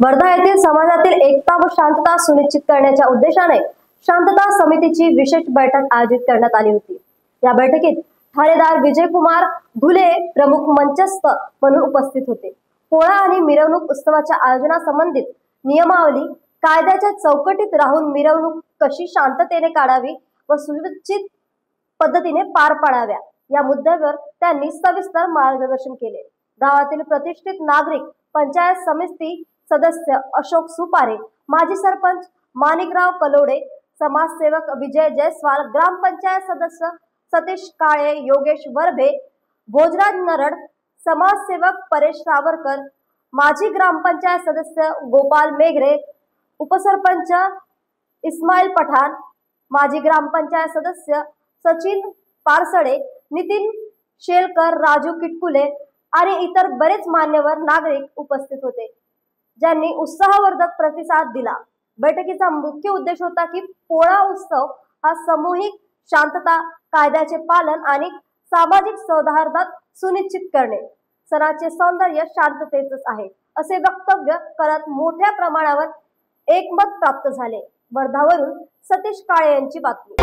वर्धा येथील समाजातील एकता व शांतता सुनिश्चित करण्याच्या उद्देशाने शांतता समितीची विशेष बैठक आयोजित करण्यात आली होती। या बैठकीत ठाणेदार विजयकुमार घुले प्रमुख मंचस्थ म्हणून उपस्थित होते। पोळा आणि मिरवणूक उत्सवाच्या आयोजनासंबंधित नियमावली, कायद्याच्या चौकटीत राहून मिरवणूक कशी शांततेने काढावी व सुनिश्चित पद्धतीने पार पाडाव्या या मुद्द्यावर त्यांनी सविस्तर मार्गदर्शन केले। गावातील प्रतिष्ठित नागरिक, पंचायत समिती सदस्य अशोक सुपारे, माजी सरपंच माणिकराव कलोडे, समाजसेवक विजय जयस्वाल, ग्रामपंचायत सदस्य सतीश काळे, योगेश वरभे, भोजराज नरड, समाजसेवक परेश सावरकर, माजी ग्रामपंचायत सदस्य गोपाल मेघरे, उपसरपंच इस्माईल पठाण, माजी ग्रामपंचायत सदस्य सचिन पारसडे, नितीन शेलकर, राजू किटकुले आणि इतर बरेच मान्यवर नागरिक उपस्थित होते, ज्यांनी उत्साहवर्धक प्रतिसाद दिला। बैठकीचा मुख्य उद्देश होता की पोळा उत्सव हा सामूहिक शांतता, कायद्याचे पालन आणि सामाजिक सौहार्द सुनिश्चित करणे, सणाचे सौंदर्य शांततेतच आहे असे वक्तव्य करत मोठ्या प्रमाणावर एकमत प्राप्त झाले। वर्धावरून सतीश काळे यांची बातमी।